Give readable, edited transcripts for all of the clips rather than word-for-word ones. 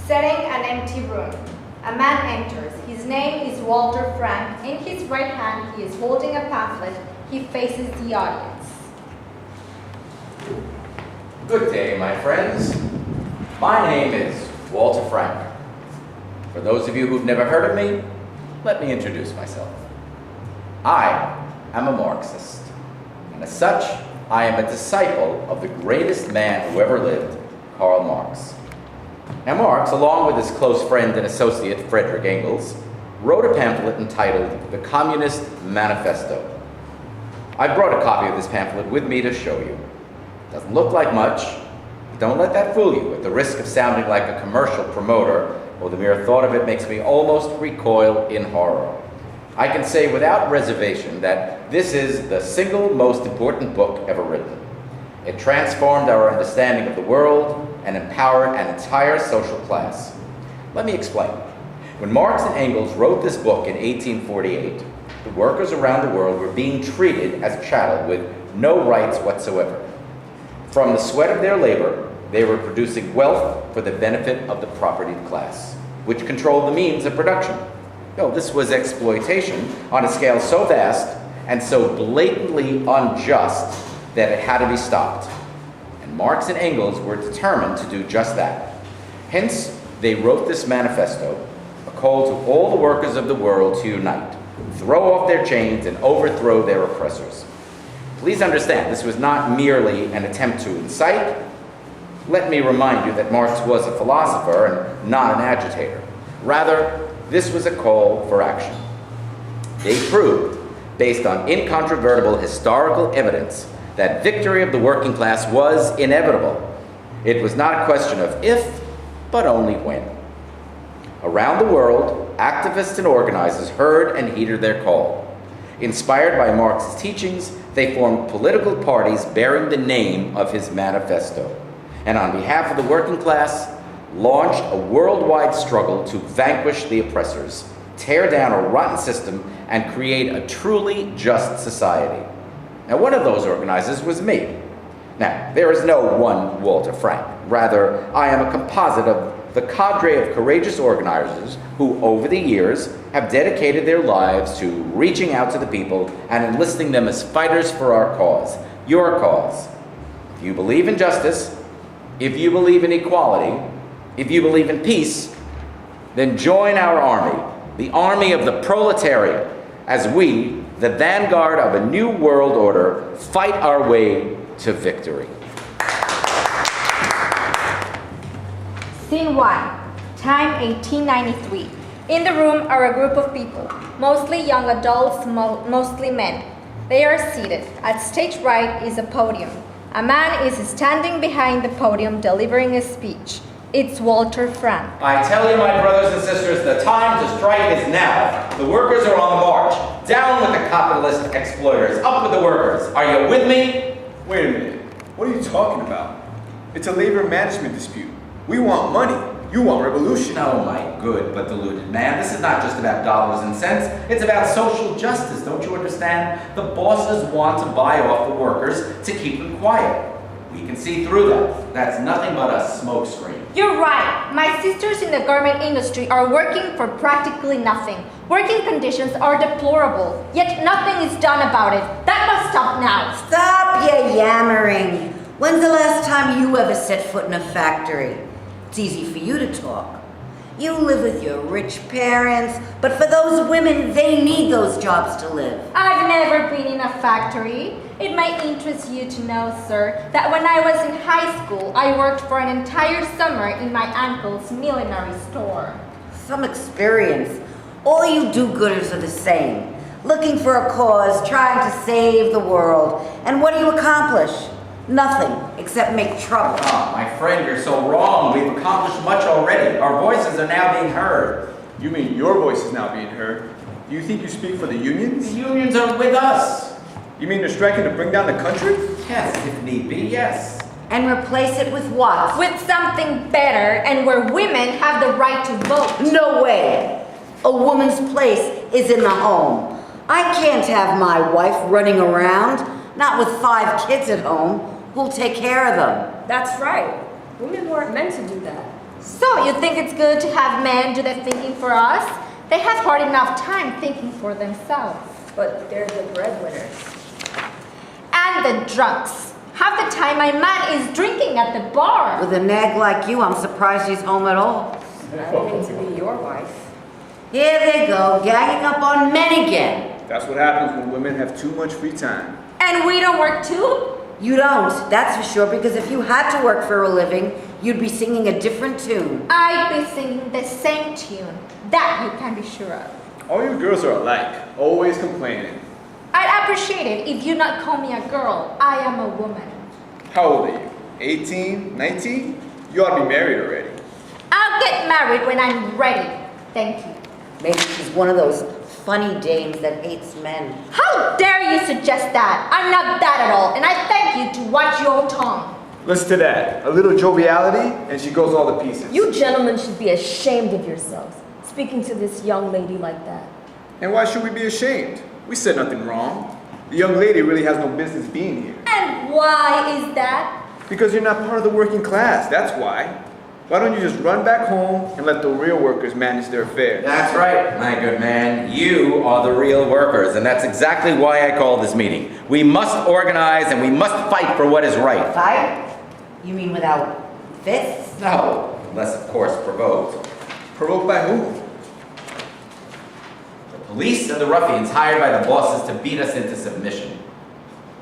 Setting an empty room. A man enters. His name is Walter Frank. In his right hand, he is holding a pamphlet. He faces the audience. Good day, my friends. My name is Walter Frank. For those of you who've never heard of me, let me introduce myself. I am a Marxist, and as such, I am a disciple of the greatest man who ever lived, Karl Marx. Now, Marx, along with his close friend and associate, Friedrich Engels, wrote a pamphlet entitled The Communist Manifesto. I brought a copy of this pamphlet with me to show you. It doesn't look like much, but don't let that fool you at the risk of sounding like a commercial promoter, or the mere thought of it makes me almost recoil in horror. I can say without reservation that this is the single most important book ever written. It transformed our understanding of the world and empowered an entire social class. Let me explain. When Marx and Engels wrote this book in 1848, the workers around the world were being treated as chattel with no rights whatsoever. From the sweat of their labor, they were producing wealth for the benefit of the propertied class, which controlled the means of production. No, this was exploitation on a scale so vast and so blatantly unjust that it had to be stopped. And Marx and Engels were determined to do just that. Hence, they wrote this manifesto, a call to all the workers of the world to unite, throw off their chains, and overthrow their oppressors. Please understand, this was not merely an attempt to incite. Let me remind you that Marx was a philosopher and not an agitator. Rather, this was a call for action. They proved, based on incontrovertible historical evidence, that victory of the working class was inevitable. It was not a question of if, but only when. Around the world, activists and organizers heard and heeded their call. Inspired by Marx's teachings, they formed political parties bearing the name of his manifesto, and on behalf of the working class, launched a worldwide struggle to vanquish the oppressors, tear down a rotten system, and create a truly just society. Now, one of those organizers was me. Now, there is no one Walter Frank. Rather, I am a composite of the cadre of courageous organizers who, over the years, have dedicated their lives to reaching out to the people and enlisting them as fighters for our cause, your cause. If you believe in justice, if you believe in equality, if you believe in peace, then join our army, the army of the proletariat, as we, the vanguard of a new world order, fight our way to victory. Scene 1. Time 1893. In the room are a group of people, mostly young adults, mostly men. They are seated. At stage right is a podium. A man is standing behind the podium delivering a speech. It's Walter Frank. I tell you, my brothers and sisters, the time to strike is now. The workers are on the march. Down with the capitalist exploiters. Up with the workers. Are you with me? Wait a minute. What are you talking about? It's a labor management dispute. We want money. You want revolution. Oh, my good but deluded man. This is not just about dollars and cents. It's about social justice. Don't you understand? The bosses want to buy off the workers to keep them quiet. We can see through that. That's nothing but a smokescreen. You're right. My sisters in the garment industry are working for practically nothing. Working conditions are deplorable, yet nothing is done about it. That must stop now. Stop your yammering. When's the last time you ever set foot in a factory? It's easy for you to talk. You live with your rich parents, but for those women, they need those jobs to live. I've never been in a factory. It might interest you to know, sir, that when I was in high school, I worked for an entire summer in my uncle's millinery store. Some experience. All you do-gooders are the same. Looking for a cause, trying to save the world. And what do you accomplish? Nothing, except make trouble. Oh, my friend, you're so wrong. We've accomplished much already. Our voices are now being heard. You mean your voice is now being heard? Do you think you speak for the unions? The unions are with us. You mean they're striking to bring down the country? Yes, if need be, yes. And replace it with what? With something better and where women have the right to vote. No way. A woman's place is in the home. I can't have my wife running around, not with 5 kids at home. Who'll take care of them? That's right. Women weren't meant to do that. So, you think it's good to have men do the thinking for us? They have hard enough time thinking for themselves. But they're the breadwinners. And the drunks. Half the time my man is drinking at the bar. With a nag like you, I'm surprised he's home at all. I don't need to be your wife. Here they go, ganging up on men again. That's what happens when women have too much free time. And we don't work too? You don't, that's for sure, because if you had to work for a living, you'd be singing a different tune. I'd be singing the same tune. That you can be sure of. All you girls are alike, always complaining. I'd appreciate it if you not call me a girl. I am a woman. How old are you? 18? 19? You ought to be married already. I'll get married when I'm ready. Thank you. Maybe she's one of those funny dames that hates men. How dare you suggest that? I'm not that at all, and I thank you to watch your tongue. Listen to that. A little joviality, and she goes all to pieces. You gentlemen should be ashamed of yourselves, speaking to this young lady like that. And why should we be ashamed? We said nothing wrong. The young lady really has no business being here. And why is that? Because you're not part of the working class, that's why. Why don't you just run back home and let the real workers manage their affairs? That's right, my good man. You are the real workers, and that's exactly why I called this meeting. We must organize and we must fight for what is right. Fight? You mean without fists? No, unless of course provoked. Provoked by who? The police and the ruffians hired by the bosses to beat us into submission.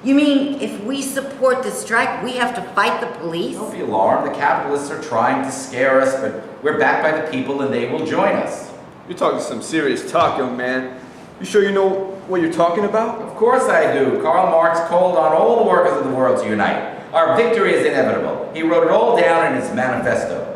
You mean if we support the strike, we have to fight the police? Don't be alarmed, the capitalists are trying to scare us, but we're backed by the people and they will join us. You're talking some serious talk, young man. You sure you know what you're talking about? Of course I do. Karl Marx called on all the workers of the world to unite. Our victory is inevitable. He wrote it all down in his manifesto.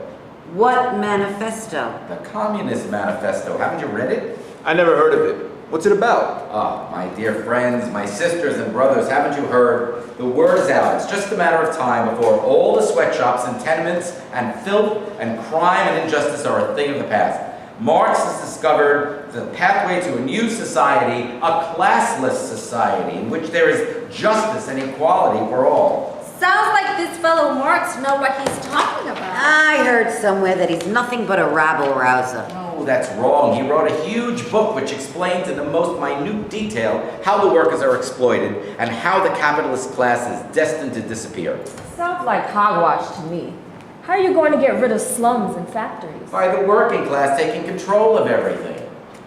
What manifesto? The Communist Manifesto. Haven't you read it? I never heard of it. What's it about? Ah, my dear friends, my sisters and brothers, haven't you heard? The word is out. It's just a matter of time before all the sweatshops and tenements and filth and crime and injustice are a thing of the past. Marx has discovered the pathway to a new society, a classless society in which there is justice and equality for all. Sounds like this fellow Marx knows what he's talking about. I heard somewhere that he's nothing but a rabble-rouser. No, that's wrong. He wrote a huge book which explains in the most minute detail how the workers are exploited and how the capitalist class is destined to disappear. Sounds like hogwash to me. How are you going to get rid of slums and factories? By the working class taking control of everything.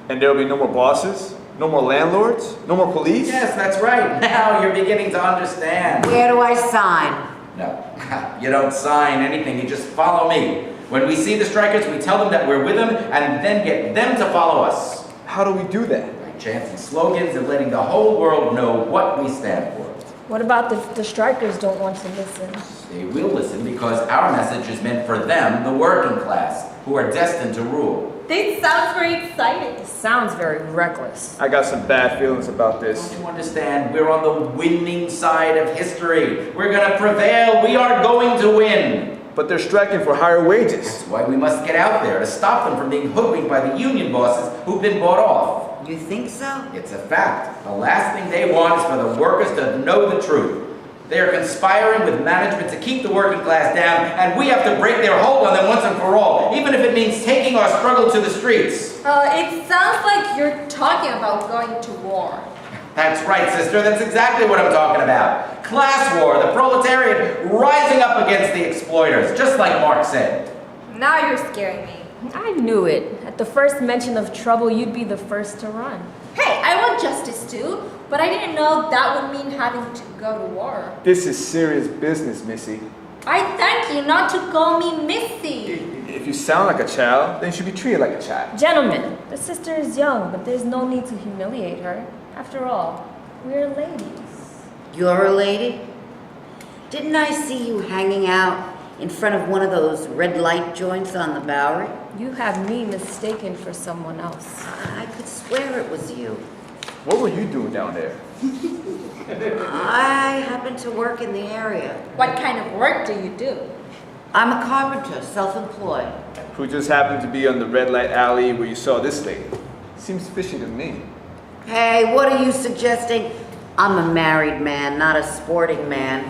And there'll be no more bosses? No more landlords? No more police? Yes, that's right. Now you're beginning to understand. Where do I sign? No, you don't sign anything. You just follow me. When we see the strikers, we tell them that we're with them and then get them to follow us. How do we do that? By chanting slogans and letting the whole world know what we stand for. What about the strikers don't want to listen? They will listen because our message is meant for them, the working class, who are destined to rule. This sounds very exciting. It sounds very reckless. I got some bad feelings about this. Don't you understand? We're on the winning side of history. We're going to prevail. We are going to win. But they're striking for higher wages. That's why we must get out there to stop them from being hoodwinked by the union bosses who've been bought off. You think so? It's a fact. The last thing they want is for the workers to know the truth. They are conspiring with management to keep the working class down, and we have to break their hold on them once and for all, even if it means taking our struggle to the streets. It sounds like you're talking about going to war. That's right, sister. That's exactly what I'm talking about. Class war, the proletariat rising up against the exploiters, just like Marx said. Now you're scaring me. I knew it. At the first mention of trouble, you'd be the first to run. Hey, I want justice too, but I didn't know that would mean having to go to war. This is serious business, Missy. I thank you not to call me Missy. If you sound like a child, then you should be treated like a child. Gentlemen, the sister is young, but there's no need to humiliate her. After all, we're ladies. You're a lady? Didn't I see you hanging out in front of one of those red light joints on the Bowery? You have me mistaken for someone else. I could swear it was you. What were you doing down there? I happen to work in the area. What kind of work do you do? I'm a carpenter, self-employed. Who just happened to be on the red light alley where you saw this lady? Seems fishy to me. Hey, what are you suggesting? I'm a married man, not a sporting man.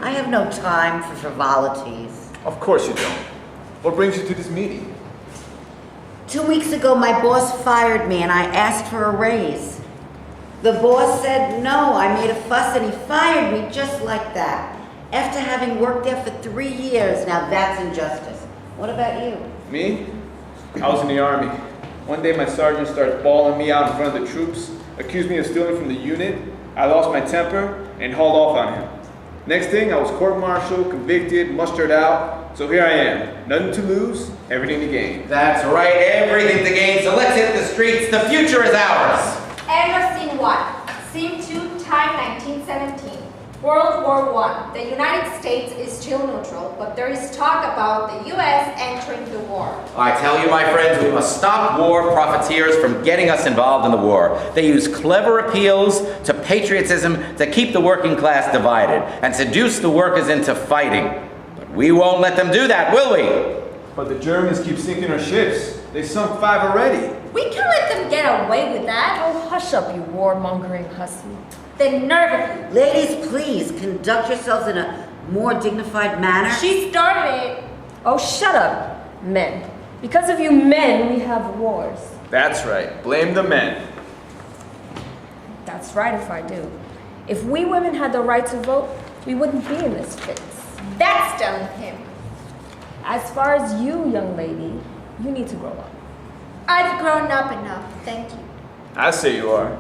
I have no time for frivolities. Of course you don't. What brings you to this meeting? 2 weeks ago, my boss fired me and I asked for a raise. The boss said no. I made a fuss and he fired me just like that. After having worked there for 3 years. Now that's injustice. What about you? Me? I was in the army. One day my sergeant starts bawling me out in front of the troops, accused me of stealing from the unit. I lost my temper and hauled off on him. Next thing, I was court-martialed, convicted, mustered out. So here I am. Nothing to lose, everything to gain. That's right, everything to gain, so let's hit the streets. The future is ours. End of scene 1. Scene 2, time 1917. World War I. The United States is still neutral, but there is talk about the U.S. entering the war. I tell you, my friends, we must stop war profiteers from getting us involved in the war. They use clever appeals to patriotism to keep the working class divided and seduce the workers into fighting. But we won't let them do that, will we? But the Germans keep sinking our ships. They sunk 5 already. We can't let them get away with that. Oh, hush up, you warmongering hussy. The nerve of you. Ladies, please conduct yourselves in a more dignified manner. She started it. Oh, shut up, men. Because of you men, we have wars. That's right. Blame the men. That's right if I do. If we women had the right to vote, we wouldn't be in this fix. That's telling him. As far as you, young lady, you need to grow up. I've grown up enough, thank you. I say you are.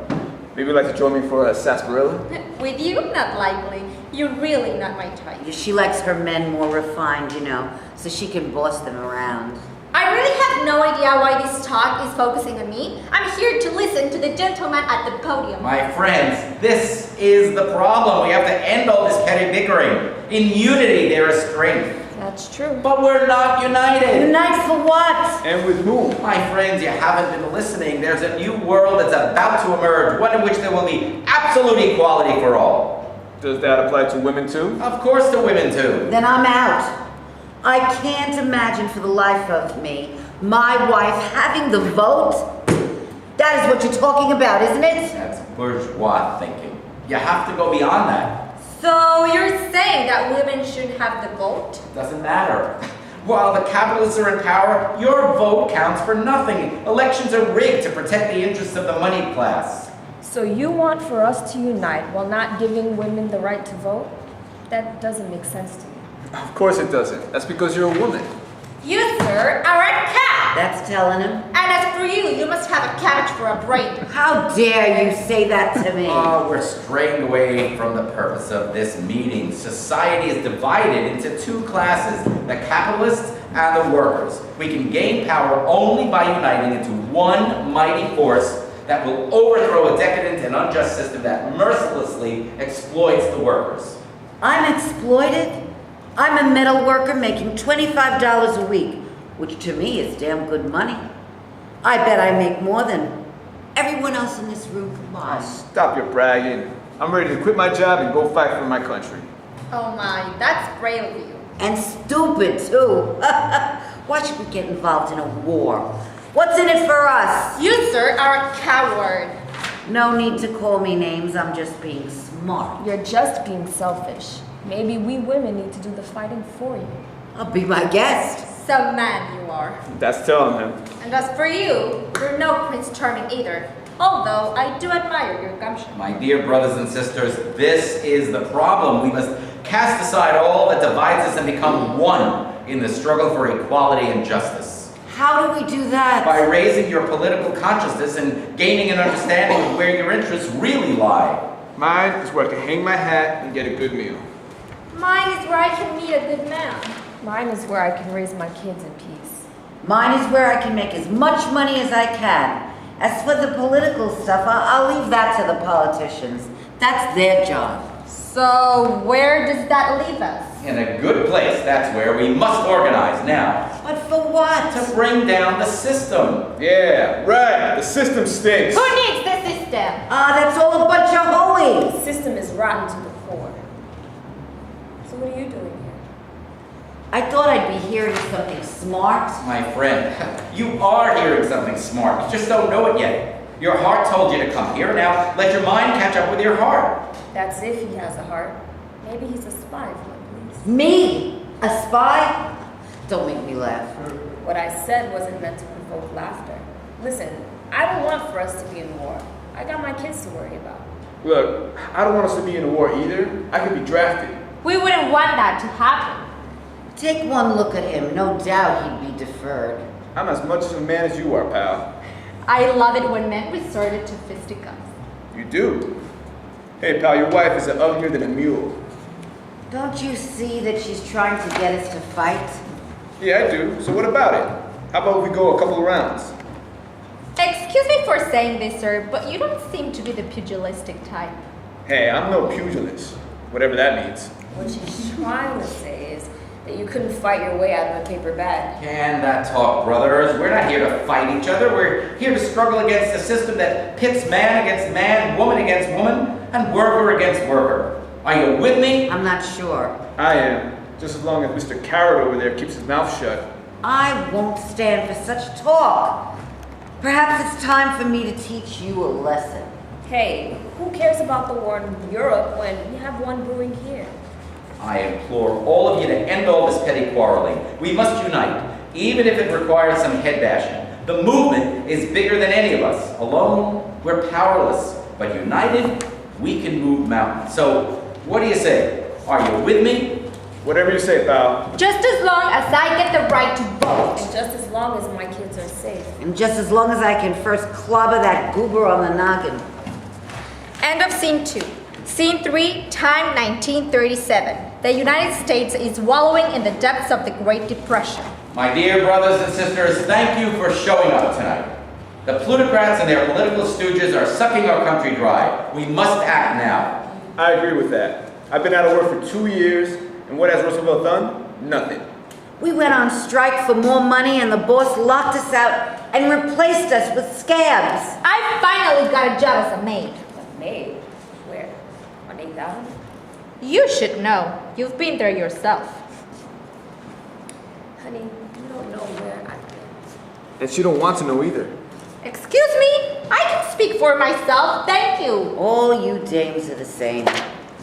Maybe you'd like to join me for a sarsaparilla? With you, not likely. You're really not my type. She likes her men more refined, you know, so she can boss them around. I really have no idea why this talk is focusing on me. I'm here to listen to the gentleman at the podium. My friends, this is the problem. We have to end all this petty bickering. In unity, there is strength. That's true. But we're not united. Unite for what? And with whom? My friends, you haven't been listening. There's a new world that's about to emerge, one in which there will be absolute equality for all. Does that apply to women too? Of course to women too. Then I'm out. I can't imagine for the life of me my wife having the vote. That is what you're talking about, isn't it? That's bourgeois thinking. You have to go beyond that. So you're saying that women should have the vote? Doesn't matter. While the capitalists are in power, your vote counts for nothing. Elections are rigged to protect the interests of the moneyed class. So you want for us to unite while not giving women the right to vote? That doesn't make sense to me. Of course it doesn't. That's because you're a woman. You, sir, are a cow. That's telling him. And as for you, you must have a cabbage for a brain. How dare you say that to me? Oh, we're straying away from the purpose of this meeting. Society is divided into 2 classes, the capitalists and the workers. We can gain power only by uniting into one mighty force that will overthrow a decadent and unjust system that mercilessly exploits the workers. I'm exploited? I'm a metal worker making $25 a week, which to me is damn good money. I bet I make more than everyone else in this room combined. Stop your bragging. I'm ready to quit my job and go fight for my country. Oh my, that's brave of you. And stupid, too. Why should we get involved in a war? What's in it for us? You, sir, are a coward. No need to call me names, I'm just being smart. You're just being selfish. Maybe we women need to do the fighting for you. I'll be my guest. Some man you are. That's telling him. And as for you, you're no Prince Charming either. Although I do admire your gumption. My dear brothers and sisters, this is the problem. We must cast aside all that divides us and become one in the struggle for equality and justice. How do we do that? By raising your political consciousness and gaining an understanding of where your interests really lie. Mine is where I can hang my hat and get a good meal. Mine is where I can meet a good man. Mine is where I can raise my kids in peace. Mine is where I can make as much money as I can. As for the political stuff, I'll leave that to the politicians. That's their job. So where does that leave us? In a good place, that's where we must organize now. But for what? To bring down the system. Yeah, right. The system stinks. Who needs the system? That's all a bunch of The hoes. system is rotten to the core. So what are you doing here? I thought I'd be hearing something smart. My friend, you are hearing something smart. You just don't know it yet. Your heart told you to come here. Now let your mind catch up with your heart. That's if he has a heart. Maybe he's a spy for the police. Me? A spy? Don't make me laugh. What I said wasn't meant to provoke laughter. Listen, I don't want for us to be in war. I got my kids to worry about. Look, I don't want us to be in a war either. I could be drafted. We wouldn't want that to happen. Take one look at him. No doubt he'd be deferred. I'm as much of a man as you are, pal. I love it when men resorted to fisticuffs. You do? Hey, pal, your wife is uglier than a mule. Don't you see that she's trying to get us to fight? Yeah, I do. So what about it? How about we go a couple of rounds? Excuse me for saying this, sir, but you don't seem to be the pugilistic type. Hey, I'm no pugilist. Whatever that means. What she's trying to say is that you couldn't fight your way out of a paper bag. Can that talk, brothers? We're not here to fight each other. We're here to struggle against a system that pits man against man, woman against woman, and worker against worker. Are you with me? I'm not sure. I am. Just as long as Mr. Carrot over there keeps his mouth shut. I won't stand for such talk. Perhaps it's time for me to teach you a lesson. Hey, who cares about the war in Europe when we have one brewing here? I implore all of you to end all this petty quarreling. We must unite, even if it requires some head bashing. The movement is bigger than any of us. Alone, we're powerless. But united, we can move mountains. So, what do you say? Are you with me? Whatever you say, pal. Just as long as I get the right to vote. And just as long as my kids are safe. And just as long as I can first clobber that goober on the noggin. End of scene 2. Scene 3, time 1937. The United States is wallowing in the depths of the Great Depression. My dear brothers and sisters, thank you for showing up tonight. The plutocrats and their political stooges are sucking our country dry. We must act now. I agree with that. I've been out of work for 2 years, and what has Roosevelt done? Nothing. We went on strike for more money and the boss locked us out and replaced us with scabs. I finally got a job as a maid. A maid? Where? On 8th Avenue? You should know. You've been there yourself. Honey, you don't know where I've been. And she don't want to know either. Excuse me? I can speak for myself, thank you. All you dames are the same.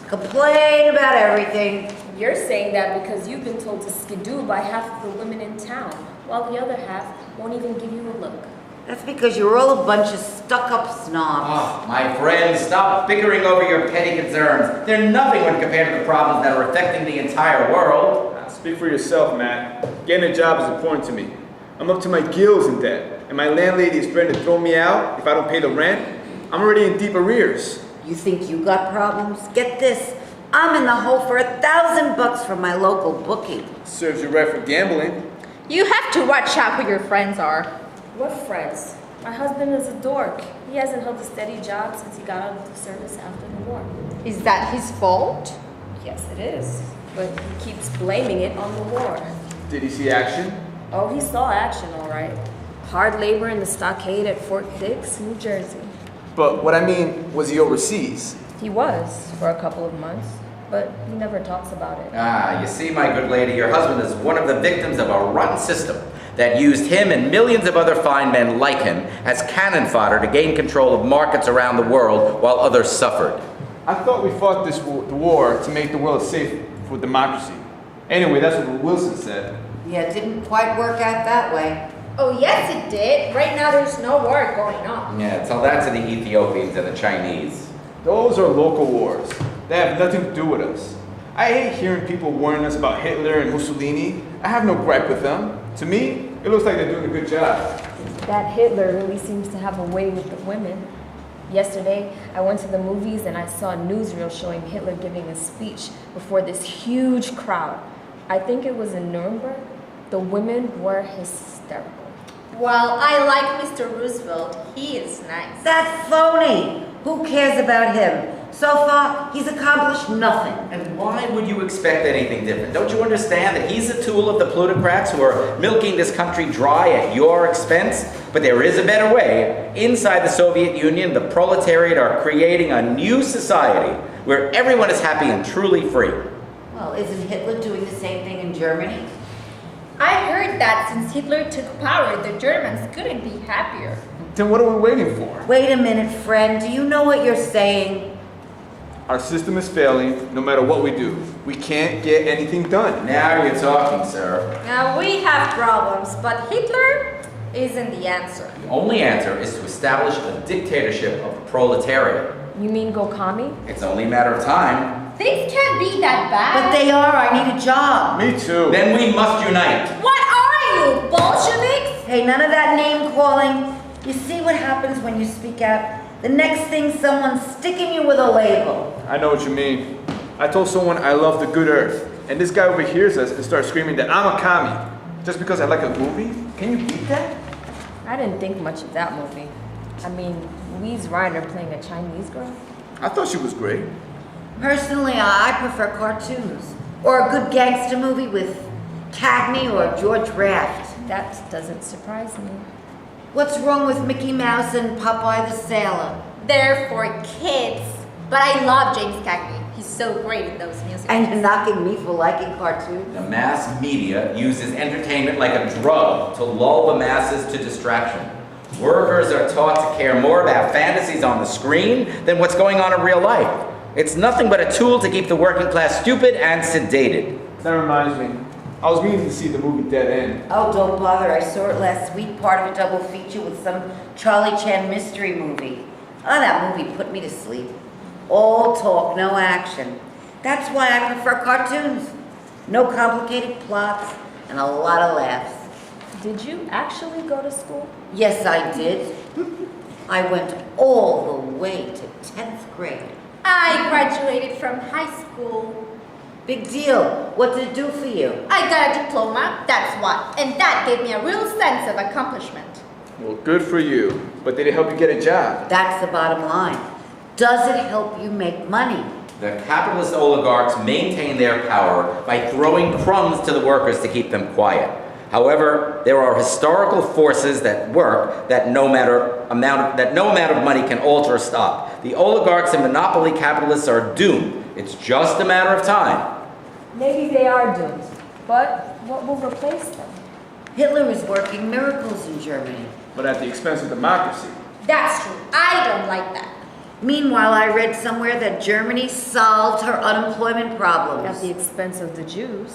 Complain about everything. You're saying that because you've been told to skidoo by half of the women in town, while the other half won't even give you a look. That's because you're all a bunch of stuck-up snobs. Oh, my friends, stop bickering over your petty concerns. They're nothing when compared to the problems that are affecting the entire world. Speak for yourself, Matt. Getting a job is important to me. I'm up to my gills in debt, and my landlady is threatening to throw me out if I don't pay the rent. I'm already in deep arrears. You think you got problems? Get this. I'm in the hole for $1,000 from my local bookie. Serves you right for gambling. You have to watch out who your friends are. What friends? My husband is a dork. He hasn't held a steady job since he got out of the service after the war. Is that his fault? Yes, it is. But he keeps blaming it on the war. Did he see action? Oh, he saw action, all right. Hard labor in the stockade at Fort Dix, New Jersey. But what I mean, was he overseas? He was, for a couple of months. But he never talks about it. Ah, you see, my good lady, your husband is one of the victims of a rotten system that used him and millions of other fine men like him as cannon fodder to gain control of markets around the world while others suffered. I thought we fought the war to make the world safe for democracy. Anyway, that's what Wilson said. Yeah, it didn't quite work out that way. Oh, yes, it did. Right now, there's no war going on. Yeah, tell that to the Ethiopians and the Chinese. Those are local wars. They have nothing to do with us. I hate hearing people warning us about Hitler and Mussolini. I have no gripe with them. To me, it looks like they're doing a good job. That Hitler really seems to have a way with the women. Yesterday, I went to the movies and I saw a newsreel showing Hitler giving a speech before this huge crowd. I think it was in Nuremberg. The women were hysterical. Well, I like Mr. Roosevelt. He is nice. That's phony. Who cares about him? So far, he's accomplished nothing. And why would you expect anything different? Don't you understand that he's a tool of the plutocrats who are milking this country dry at your expense? But there is a better way. Inside the Soviet Union, the proletariat are creating a new society where everyone is happy and truly free. Well, isn't Hitler doing the same thing in Germany? I heard that since Hitler took power, the Germans couldn't be happier. Then what are we waiting for? Wait a minute, friend. Do you know what you're saying? Our system is failing no matter what we do. We can't get anything done. Now you're talking, sir. Now we have problems, but Hitler isn't the answer. The only answer is to establish a dictatorship of the proletariat. You mean go commie? It's only a matter of time. Things can't be that bad. But they are. I need a job. Me too. Then we must unite. What are you, Bolsheviks? Hey, none of that name calling. You see what happens when you speak out? The next thing, someone's sticking you with a label. I know what you mean. I told someone I love the good earth, and this guy overhears us and starts screaming that I'm a commie just because I like a movie? Can you beat that? I didn't think much of that movie. I mean, Weiss Reiner playing a Chinese girl? I thought she was great. Personally, I prefer cartoons. Or a good gangster movie with Cagney or George Raft. That doesn't surprise me. What's wrong with Mickey Mouse and Popeye the Sailor? They're for kids. But I love James Cagney. He's so great in those musicals. And you're knocking me for liking cartoons? The mass media uses entertainment like a drug to lull the masses to distraction. Workers are taught to care more about fantasies on the screen than what's going on in real life. It's nothing but a tool to keep the working class stupid and sedated. That reminds me. I was meaning to see the movie Dead End. Oh, don't bother. I saw it last week, part of a double feature with some Charlie Chan mystery movie. Oh, that movie put me to sleep. All talk, no action. That's why I prefer cartoons. No complicated plots and a lot of laughs. Did you actually go to school? Yes, I did. I went all the way to 10th grade. I graduated from high school. Big deal. What did it do for you? I got a diploma, that's what. And that gave me a real sense of accomplishment. Well, good for you. But did it help you get a job? That's the bottom line. Does it help you make money? The capitalist oligarchs maintain their power by throwing crumbs to the workers to keep them quiet. However, there are historical forces that work that no amount of money can alter or stop. The oligarchs and monopoly capitalists are doomed. It's just a matter of time. Maybe they are doomed, but what will replace them? Hitler is working miracles in Germany. But at the expense of democracy. That's true. I don't like that. Meanwhile, I read somewhere that Germany solved her unemployment At problems. the expense of the Jews.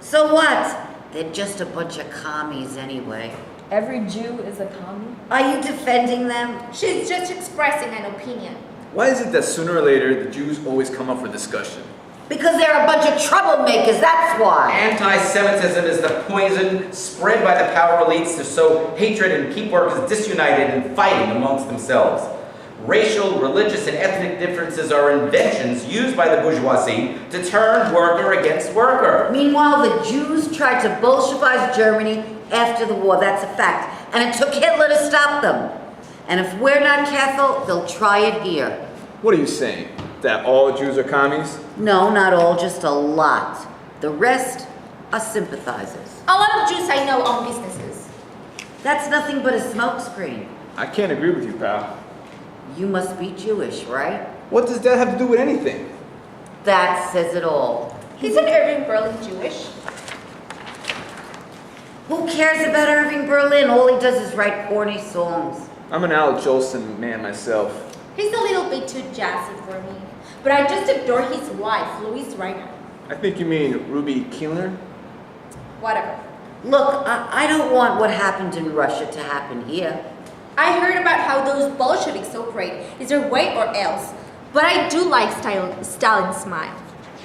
So what? They're just a bunch of commies anyway. Every Jew is a commie? Are you defending them? She's just expressing an opinion. Why is it that sooner or later the Jews always come up for discussion? Because they're a bunch of troublemakers, that's why. Anti-Semitism is the poison spread by the power elites to sow hatred and keep workers disunited and fighting amongst themselves. Racial, religious, and ethnic differences are inventions used by the bourgeoisie to turn worker against worker. Meanwhile, the Jews tried to Bolshevize Germany after the war, that's a fact. And it took Hitler to stop them. And if we're not careful, they'll try it here. What are you saying? That all Jews are commies? No, not all, just a lot. The rest are sympathizers. A lot of Jews I know own businesses. That's nothing but a smokescreen. I can't agree with you, pal. You must be Jewish, right? What does that have to do with anything? That says it all. Isn't Irving Berlin Jewish? Who cares about Irving Berlin? All he does is write corny songs. I'm an Al Jolson man myself. He's a little bit too jazzy for me. But I just adore his wife, Louise Reiner. I think you mean Ruby Keeler? Whatever. Look, I don't want what happened in Russia to happen here. I heard about how those Bolsheviks operate. Is there way or else? But I do like Stalin's smile.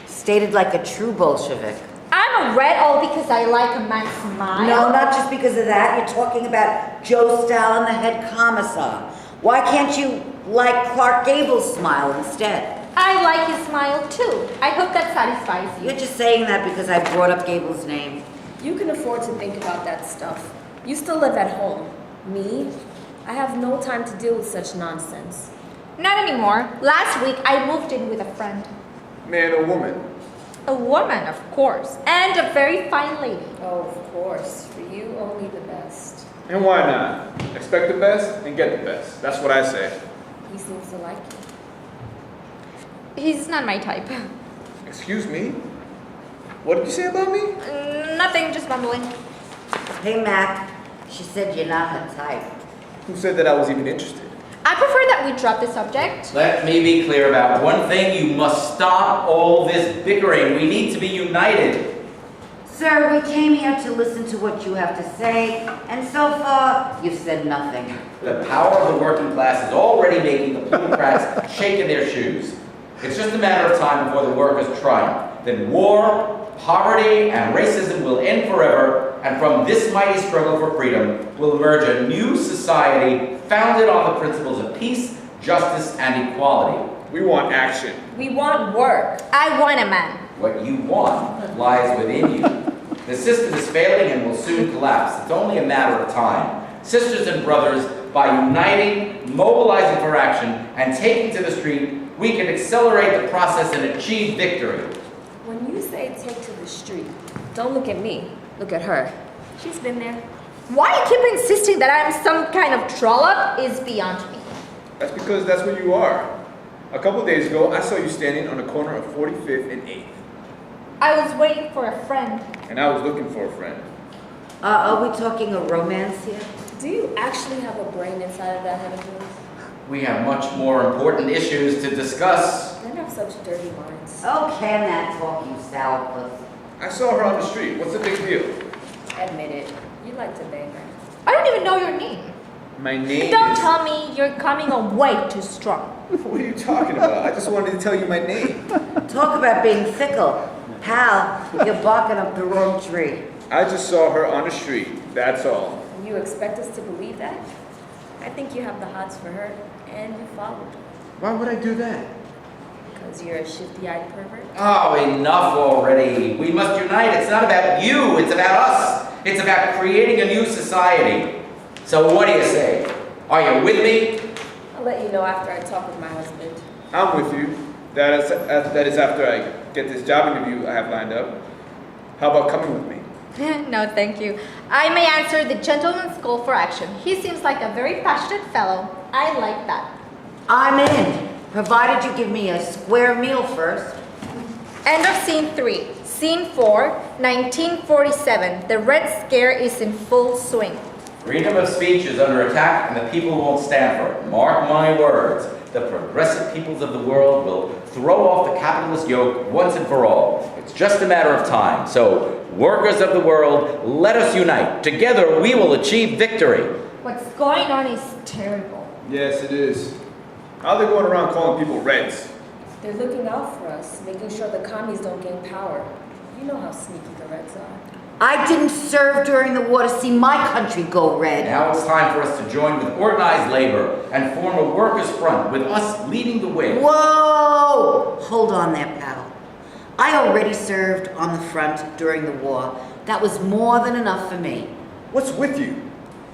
Stated like a true Bolshevik. I'm a red all because I like a man's smile. No, not just because of that. You're talking about Joe Stalin, the head commissar. Why can't you like Clark Gable's smile instead? I like his smile too. I hope that satisfies you. You're just saying that because I brought up Gable's name. You can afford to think about that stuff. You still live at home. Me? I have no time to deal with such nonsense. Not anymore. Last week I moved in with a friend. Man or woman? A woman, of course. And a very fine lady. Oh, of course. For you, only the best. And why not? Expect the best and get the best. That's what I say. He seems to like you. He's not my type. Excuse me? What did you say about me? Nothing, just mumbling. Hey, Mac. She said you're not her type. Who said that I was even interested? I I prefer that we drop the subject. Let me be clear about one thing. You must stop all this bickering. We need to be united. Sir, we came here to listen to what you have to say, and so far, you've said nothing. The power of the working class is already making the plutocrats shake in their shoes. It's just a matter of time before the workers triumph. Then war, poverty, and racism will end forever, and from this mighty struggle for freedom will emerge a new society founded on the principles of peace, justice, and equality. We want action. We want work. I want a man. What you want lies within you. The system is failing and will soon collapse. It's only a matter of time. Sisters and brothers, by uniting, mobilizing for action, and taking to the street, we can accelerate the process and achieve victory. When you say take to the street, don't look at me. Look at her. She's been there. Why you keep insisting that I'm some kind of trollop is beyond me. That's because that's what you are. A couple days ago, I saw you standing on the corner of 45th and 8th. I was waiting for a friend. And I was looking for a friend. Are we talking a romance here? Do you actually have a brain inside of that head of yours? We have much more important issues to discuss. Men have such dirty minds. Oh, can that talk, you sourpuss? I saw her on the street. What's the big deal? Admit it. You like to bang her. I don't even know your name. My name Don't is... tell me you're coming on way too strong. What are you talking about? I just wanted to tell you my name. Talk about being fickle. Pal, you're barking up the wrong tree. I just saw her on the street. That's all. And you expect us to believe that? I think you have the hots for her, and you followed. Why would I do that? Because you're a shifty-eyed pervert? Oh, enough already. We must unite. It's not about you, it's about us. It's about creating a new society. So what do you say? Are you with me? I'll let you know after I talk with my husband. I'm with you. That is after I get this job interview I have lined up. How about coming with me? No, thank you. I may answer the gentleman's call for action. He seems like a very passionate fellow. I like that. I'm in, provided you give me a square meal first. End of scene 3. Scene 4, 1947. The Red Scare is in full swing. Freedom of speech is under attack and the people won't stand for it. Mark my words. The progressive peoples of the world will throw off the capitalist yoke once and for all. It's just a matter of time. So, workers of the world, let us unite. Together we will achieve victory. What's going on is terrible. Yes, it is. How are they going around calling people Reds? They're looking out for us, making sure the commies don't gain power. You know how sneaky the Reds are. I didn't serve during the war to see my country go red. Now it's time for us to join with organized labor and form a workers' front with us leading the way. Whoa! Hold on there, pal. I already served on the front during the war. That was more than enough for me. What's with you?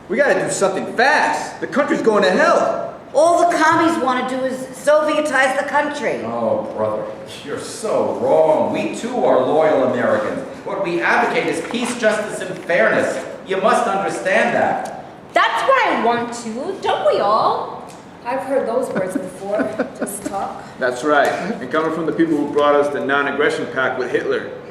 We gotta do something fast. The country's going to hell. All the commies want to do is Sovietize the country. Oh, brother, you're so wrong. We too are loyal Americans. What we advocate is peace, justice, and fairness. You must understand that. That's what I want to, don't we all? I've heard those words before. Just talk. That's right. And coming from the people who brought us the non-aggression pact with Hitler.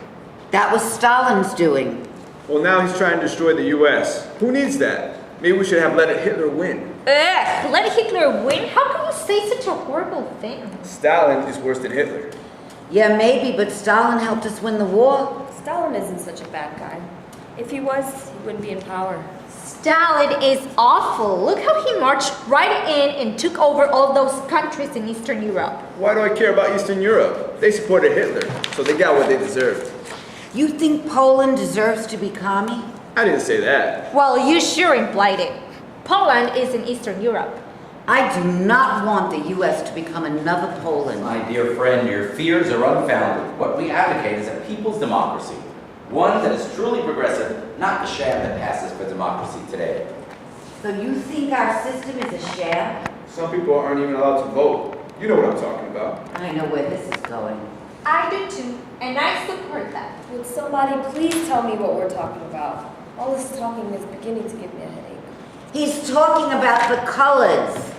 That was Stalin's doing. Well, now he's trying to destroy the U.S. Who needs that? Maybe we should have let Hitler win. Ugh, let Hitler win? How can you say such a horrible thing? Stalin is worse than Hitler. Yeah, maybe, but Stalin helped us win the war. Stalin isn't such a bad guy. If he was, he wouldn't be in power. Stalin is awful. Look how he marched right in and took over all those countries in Eastern Europe. Why do I care about Eastern Europe? They supported Hitler, so they got what they deserved. You think Poland deserves to be commie? I didn't say that. Well, you sure implied it. Poland is in Eastern Europe. I do not want the U.S. to become another Poland. My dear friend, your fears are unfounded. What we advocate is a people's democracy. One that is truly progressive, not the sham that passes for democracy today. So you think our system is a sham? Some people aren't even allowed to vote. You know what I'm talking about. I know where this is going. I do too, and I support that. Would somebody please tell me what we're talking about? All this talking is beginning to give me a headache. He's talking about the colors.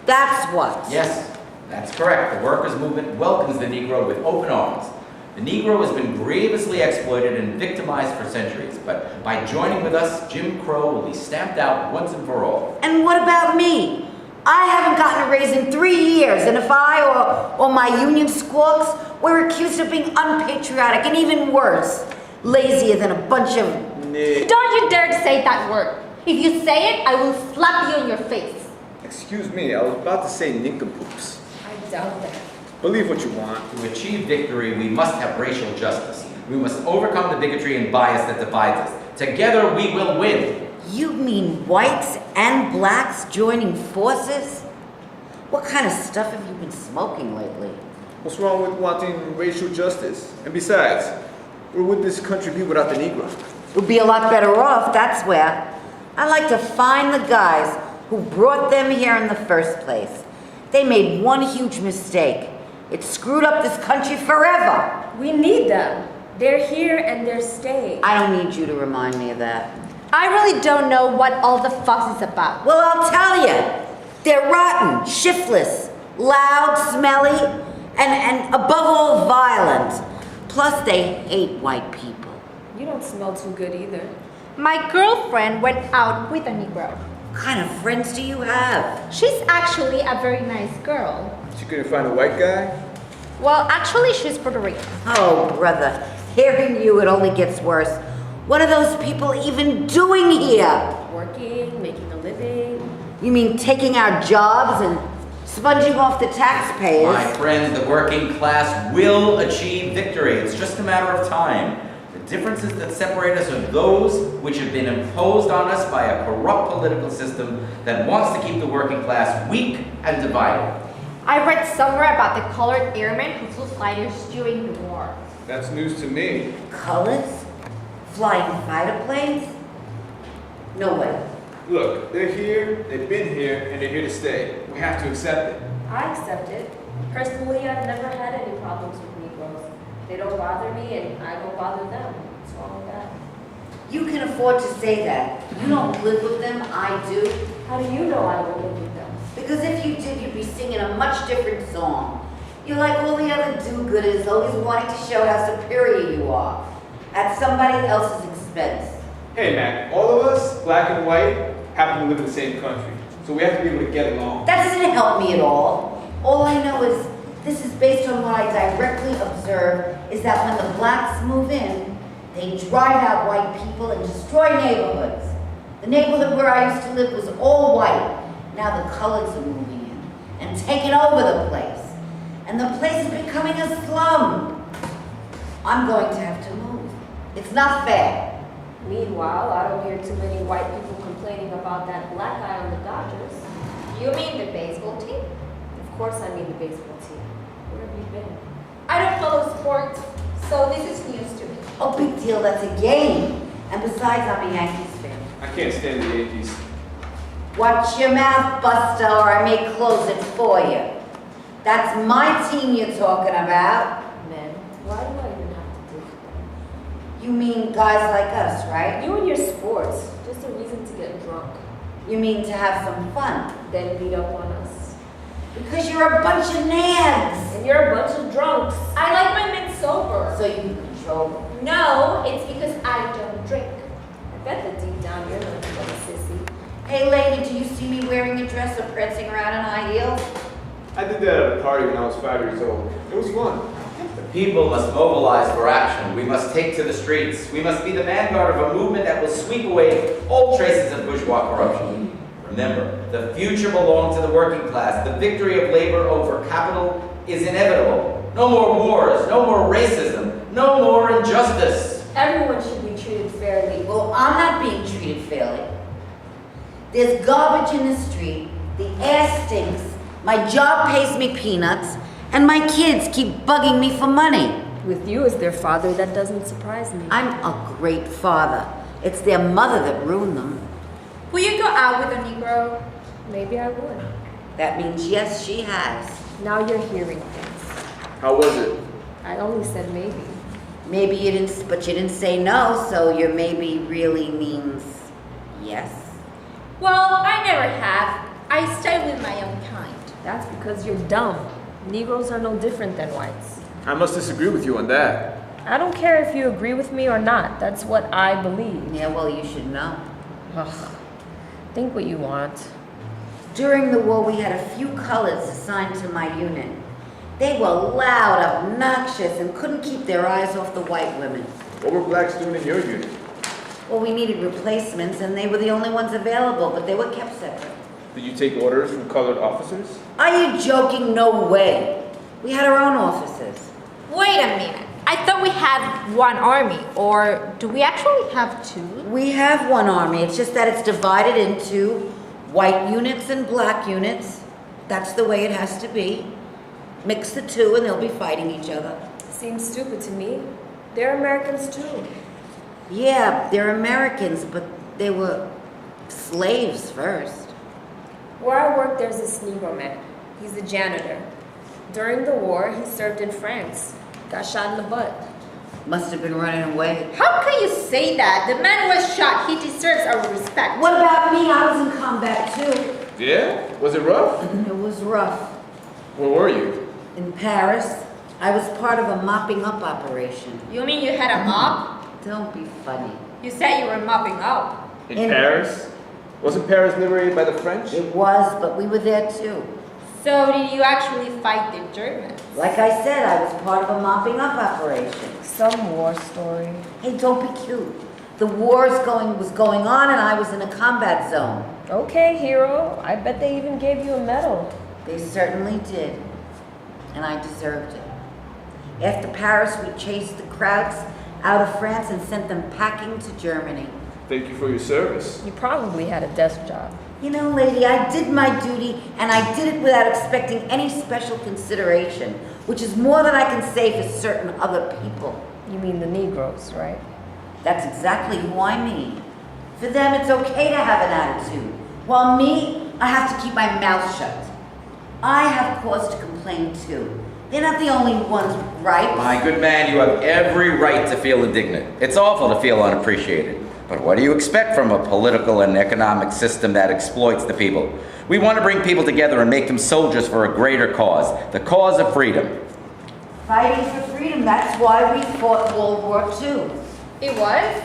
That's what. Yes, that's correct. The workers' movement welcomes the Negro with open arms. The Negro has been grievously exploited and victimized for centuries, but by joining with us, Jim Crow will be stamped out once and for all. And what about me? I haven't gotten a raise in 3 years, and if I or my union squawks, we're accused of being unpatriotic and even worse, lazier than a bunch of... Don't you dare to say that word. If you say it, I will slap you in your face. Excuse me, I was about to say nincompoops. I doubt that. Believe what you want. To achieve victory, we must have racial justice. We must overcome the bigotry and bias that divides us. Together, we will win. You mean whites and blacks joining forces? What kind of stuff have you been smoking lately? What's wrong with wanting racial justice? And besides, where would this country be without the Negro? We'll be a lot better off, that's where. I like to find the guys who brought them here in the first place. They made one huge mistake. It screwed up this country forever. We need them. They're here and they're staying. I don't need you to remind me of that. I really don't know what all the fuss is about. Well, I'll tell you. They're rotten, shiftless, loud, smelly, and above all, violent. Plus, they hate white people. You don't smell too good either. My girlfriend went out with a Negro. What kind of friends do you have? She's actually a very nice girl. She couldn't find a white guy? Well, actually, she's Puerto Rican. Oh, brother, hearing you, it only gets worse. What are those people even doing here? Working, making a living. You mean taking our jobs and sponging off the taxpayers? My friends, the working class will achieve victory. It's just a matter of time. The differences that separate us are those which have been imposed on us by a corrupt political system that wants to keep the working class weak and divided. I read somewhere about the colored airmen who flew fighters during the war. That's news to me. Colors? Flying fighter planes? No way. Look, they're here, they've been here, and they're here to stay. We have to accept it. I accept it. Personally, I've never had any problems with Negroes. They don't bother me and I don't bother them. What's wrong with that? You can afford to say that. You don't live with them, I do. How do you know I don't live with them? Because if you did, you'd be singing a much different song. You're like all the other do-gooders, always wanting to show how superior you are, at somebody else's expense. Hey, Mac, all of us, black and white, happen to live in the same country. So we have to be able to get along. That doesn't help me at all. All I know is this is based on what I directly observe, is that when the blacks move in, they drive out white people and destroy neighborhoods. The neighborhood where I used to live was all white. Now the colors are moving in and taking over the place. And the place is becoming a slum. I'm going to have to move. It's not fair. Meanwhile, I don't hear too many white people complaining about that black guy on the Dodgers. You mean the baseball team? Of course I mean the baseball team. Where have you been? I don't follow sports, so this is news to me. Oh, big deal, that's a game. And besides, I'm a Yankees fan. I can't stand the Yankees. Watch your mouth, Buster, or I may close it for you. That's my team you're talking about. Men, why do I even have to do that? You mean guys like us, right? You and your sports, just a reason to get drunk. You mean to have some fun? Then beat up on us. Because you're a bunch of nags. And you're a bunch of drunks. I like my men sober. So you can control them. No, it's because I don't drink. I bet that deep down you're not a sissy. Hey lady, do you see me wearing a dress or prancing around in high heels? I did that at a party when I was 5 years old. It was fun. The people must mobilize for action. We must take to the streets. We must be the vanguard of a movement that will sweep away all traces of bourgeois corruption. Remember, the future belongs to the working class. The victory of labor over capital is inevitable. No more wars, no more racism, no more injustice. Everyone should be treated fairly. Well, I'm not being treated fairly. There's garbage in the street, the air stinks, my job pays me peanuts, and my kids keep bugging me for money. With you as their father, that doesn't surprise me. I'm a great father. It's their mother that ruined them. Will you go out with a Negro? Maybe I would. That means yes, she has. Now you're hearing things. How was it? I only said maybe. Maybe you didn't, but you didn't say no, so your maybe really means yes. Well, I never have. I stay with my own kind. That's because you're dumb. Negroes are no different than whites. I must disagree with you on that. I don't care if you agree with me or not. That's what I believe. Yeah, well, you should know. Ugh. Think what you want. During the war, we had a few colors assigned to my unit. They were loud, obnoxious, and couldn't keep their eyes off the white women. What were blacks doing in your unit? Well, we needed replacements, and they were the only ones available, but they were kept separate. Did you take orders from colored officers? Are you joking? No way. We had our own officers. Wait a minute. I thought we had one army, or do we actually have two? We have one army. It's just that it's divided into white units and black units. That's the way it has to be. Mix the two and they'll be fighting each other. Seems stupid to me. They're Americans too. Yeah, they're Americans, but they were slaves first. Where I work, there's this Negro man. He's a janitor. During the war, he served in France. Got shot in the butt. Must have been running away. How can you say that? The man was shot. He deserves our respect. What about me? I was in combat too. Yeah? Was it rough? It was rough. Where were you? In Paris, I was part of a mopping up operation. You mean you had a mop? Don't be funny. You said you were mopping up. In In- Paris? Wasn't Paris liberated by the French? It was, but we were there too. So did you actually fight the Germans? Like I said, I was part of a mopping up operation. Some war story. Hey, don't be cute. The war was going on and I was in a combat zone. Okay, hero. I bet they even gave you a medal. They certainly did. And I deserved it. After Paris, we chased the crowds out of France and sent them packing to Germany. Thank you for your service. You probably had a desk job. You know, lady, I did my duty and I did it without expecting any special consideration, which is more than I can say for certain other people. You mean the Negroes, right? That's exactly who I mean. For them, it's okay to have an attitude. While me, I have to keep my mouth shut. I have cause to complain too. They're not the only ones with gripes. My good man, you have every right to feel indignant. It's awful to feel unappreciated. But what do you expect from a political and economic system that exploits the people? We want to bring people together and make them soldiers for a greater cause, the cause of freedom. Fighting for freedom, that's why we fought World War II. It was?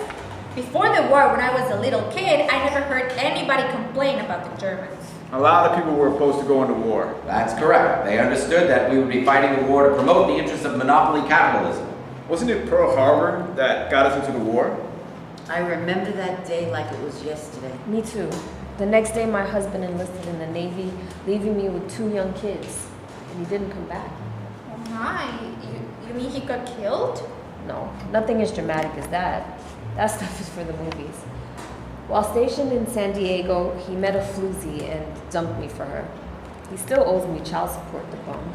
Before the war, when I was a little kid, I never heard anybody complain about the Germans. A lot of people were opposed to going to war. That's correct. They understood that we would be fighting the war to promote the interests of monopoly capitalism. Wasn't it Pearl Harbor that got us into the war? I remember that day like it was yesterday. Me too. The next day, my husband enlisted in the Navy, leaving me with 2 young kids. And he didn't come back. Oh my, you mean he got killed? No, nothing as dramatic as that. That stuff is for the movies. While stationed in San Diego, he met a floozy and dumped me for her. He still owes me child support to bum.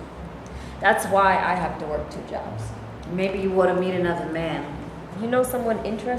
That's why I have to work 2 jobs. Maybe you ought to meet another man. You know someone interested?